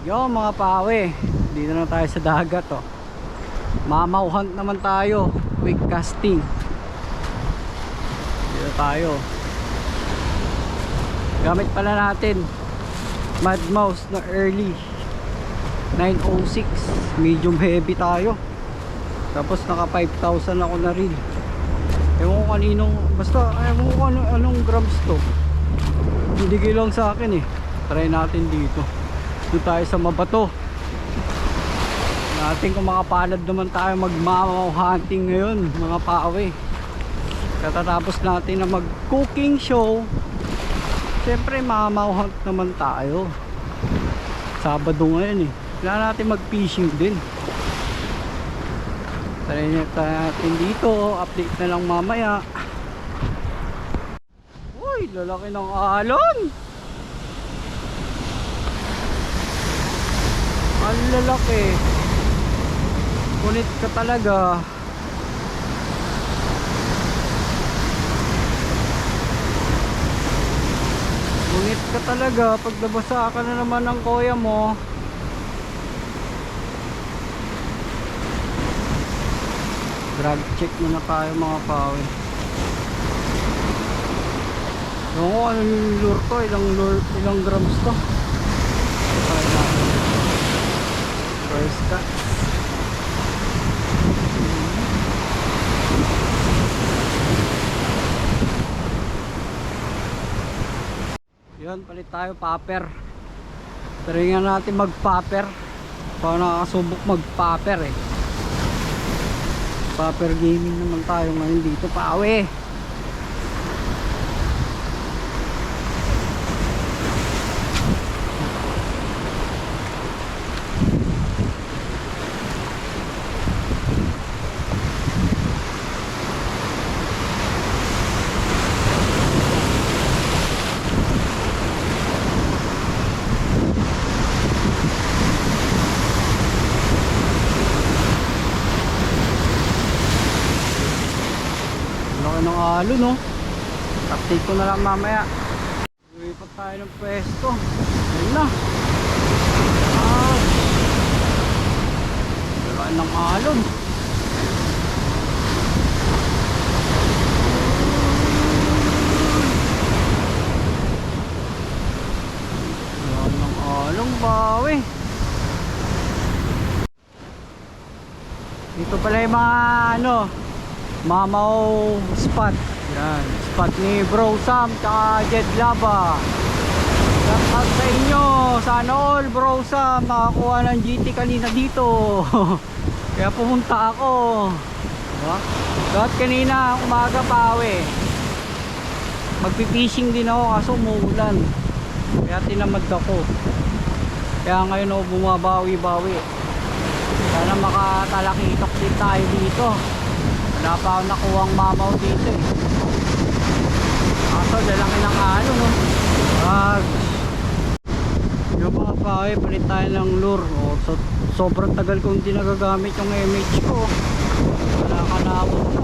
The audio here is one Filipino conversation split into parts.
Yo mga pawe, dito na tayo sa dagat oh. Mamaw hunt naman tayo, quick casting. Dito tayo. Gamit pala natin Mad Mouse na early 906, medium heavy tayo. Tapos naka 5,000 ako na rin. Ewan ko kaninong, basta ewan ko anong grams to. Hindi lang sa akin eh. Try natin dito. Doon tayo sa Mabato. Natin kung makapalad naman tayo magmamaw hunting ngayon mga pawe. Katatapos natin na mag cooking show, siyempre mamaw hunt naman tayo. Sabado ngayon eh. Kailangan natin mag fishing din. Try natin dito. Update na lang mamaya. Uy, lalaki ng alon. Ang lalaki. Kunit ka talaga. Kunit ka talaga. Pag nabasa ka na naman ng koya mo. Drag check muna tayo mga pawe. Ewan ko anong lure to. Ilang grams to. First cut. Yun, palit tayo popper. Try nga natin mag popper. Para nakakasubok mag popper eh. Popper gaming naman tayo ngayon dito pawe. Ng alo no. Update ko na lang mamaya. Lumipat tayo ng pwesto. Ayun na. Wala ng alon. Wala ng alon bawi. Dito pala yung mga ano, mamaw spot. Yan, spot ni Bro Sam tsaka Jed Lava. Shout sa inyo. Sana all Bro Sam makakuha ng GT kanina dito. Kaya pumunta ako, diba? Dapat kanina umaga pawe. Magpipishing din ako kaso umuulan. Kaya tinamad ako. Kaya ngayon ako bumabawi-bawi. Sana makatalakitok din tayo dito. Wala pa ako nakuhang mamaw dito eh. Kaso lalaki ng ano no. Yung mga pawe, palit tayo ng lure oh, sobrang tagal kong hindi nagagamit yung MH ko. Wala ka na ako no.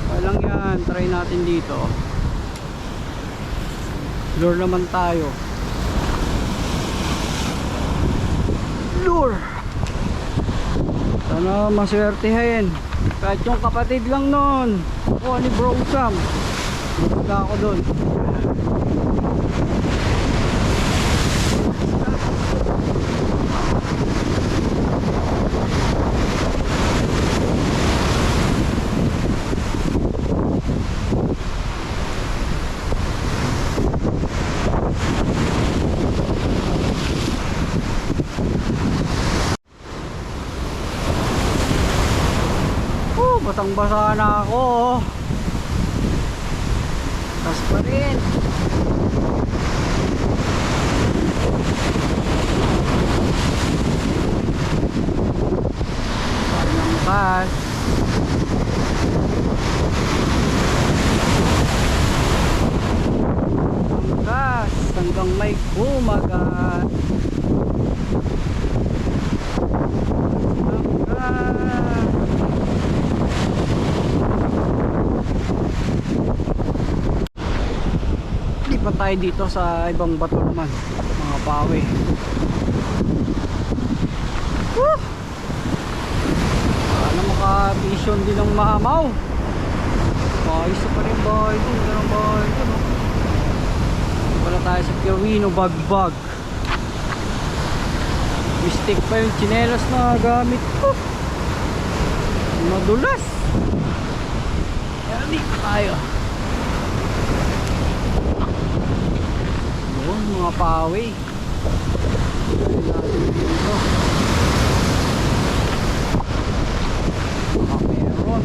Walang yan. Try natin dito. Lure naman tayo. Lure. Sana maswertehin. Kahit yung kapatid lang nun. Ako ni Bro Sam. Punta ako dun. Basang basa na ako oh. Tas pa rin. Parang bas. Ang gas hanggang may kumagat. Ang gas. Lipat tayo dito sa ibang bato naman mga pawe. Woo! Sana maka-vision din ng mamaw. Ayos na pa rin bahay dun. Ganang bahay dun, oh. Wala tayo sa Pirwino, Bagbag. Mistake pa yung tsinelas na gamit ko. Madulas. Kaya dito tayo. Yun, mga pawe. Dito. Meron.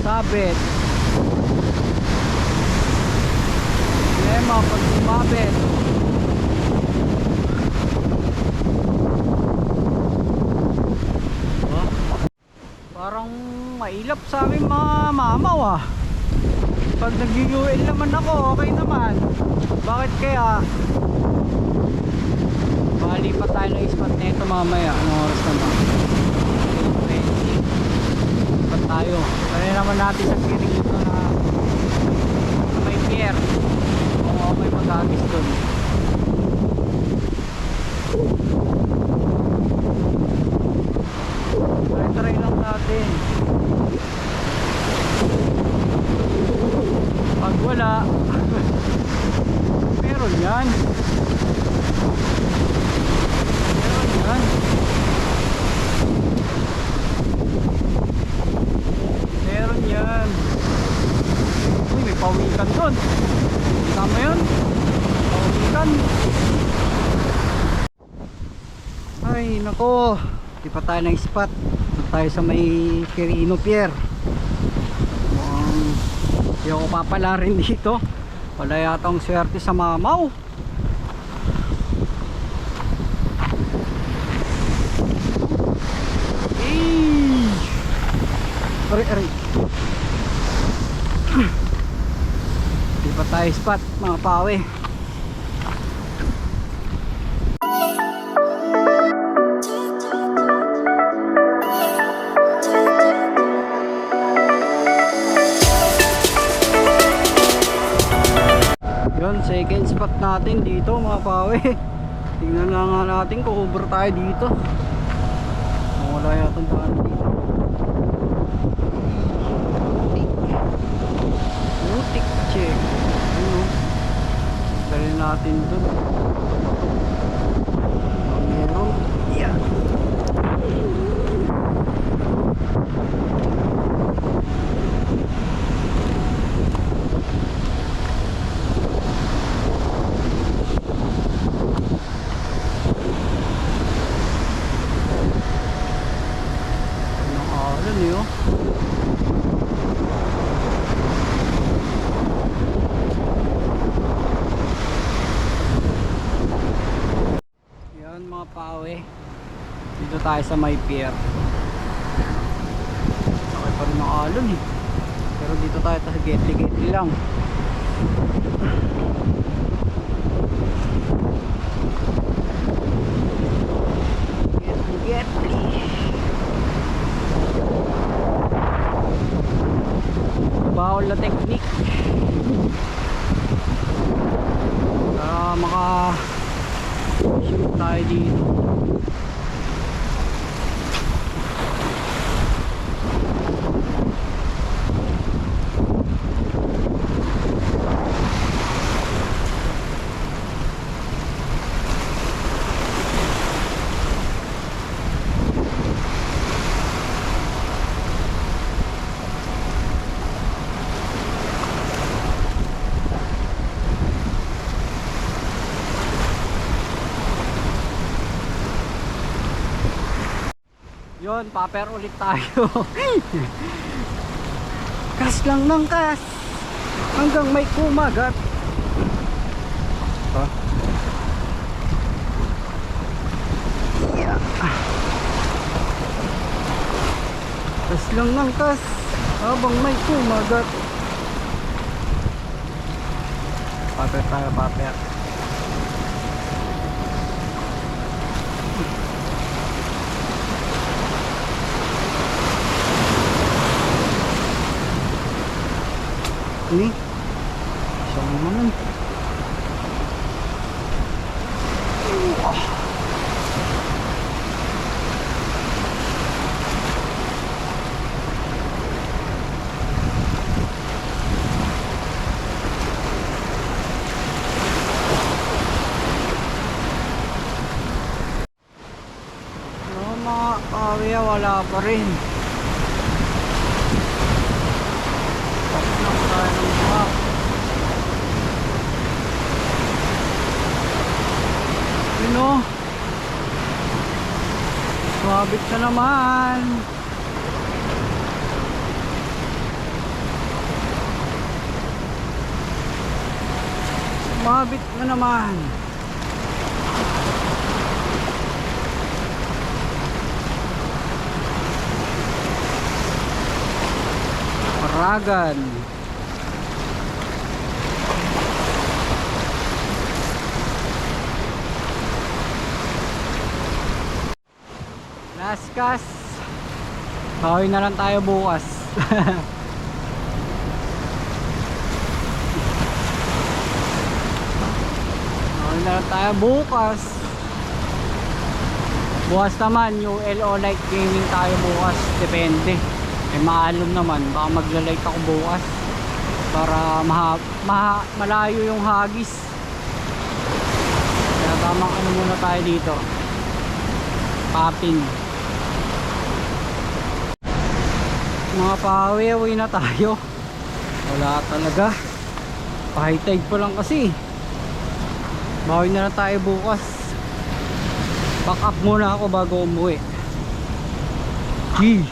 Sabit problema pag sumabit. Oh, parang mailap sa amin mga mamaw ah. Pag nag-UL naman ako okay naman, bakit kaya? Bali pa tayo ng spot na ito mamaya. Anong oras na ba? 8:20 pa tayo. Kaya naman natin sa kiring ito na may pier. Oo, may mag-agis doon. Try lang natin. Pag wala meron yan. Meron yan. Uy, may pawikan doon. Tama yun. Pawikan. Ay nako, di pa tayo ng spot. Doon tayo sa may Quirino Pier. Hindi ako papala rin dito. Wala yatang swerte sa mamaw. Aray. Di pa tayo spot mga pawe. Yun, second spot natin dito mga pawe. Tingnan na nga natin kung over tayo dito. Wala yatang daan dito. Butik check. Ano? Dali natin dun. Meron. Yeah. Yan mga pawe, dito tayo sa may pier. Okay pa rin ang alon eh, pero dito tayo sa getli lang. Getli bawal na technique para maka shoot tayo dito. Yun, paper ulit tayo. Kas lang ng kas hanggang may kumagat. Yeah. Kas lang ng kas habang may kumagat. Paper tayo, paper. Ni? Isang naman. Mga kawya, wala pa rin. Tapos na tayo ng truck. Yun o, sumabit na naman. Sumabit na naman. Paragan. Laskas. Bawi na lang tayo bukas. Bawi na lang tayo bukas. Bukas naman yung LO Light Gaming tayo bukas. Depende. Eh maalum naman, baka magla-light ako bukas para malayo yung hagis. Kaya tamang ano muna tayo dito, popping. Mga pawi, uwi na tayo. Wala talaga, high tide pa lang kasi. Bawi na lang tayo bukas. Back up muna ako bago umuwi. Gee.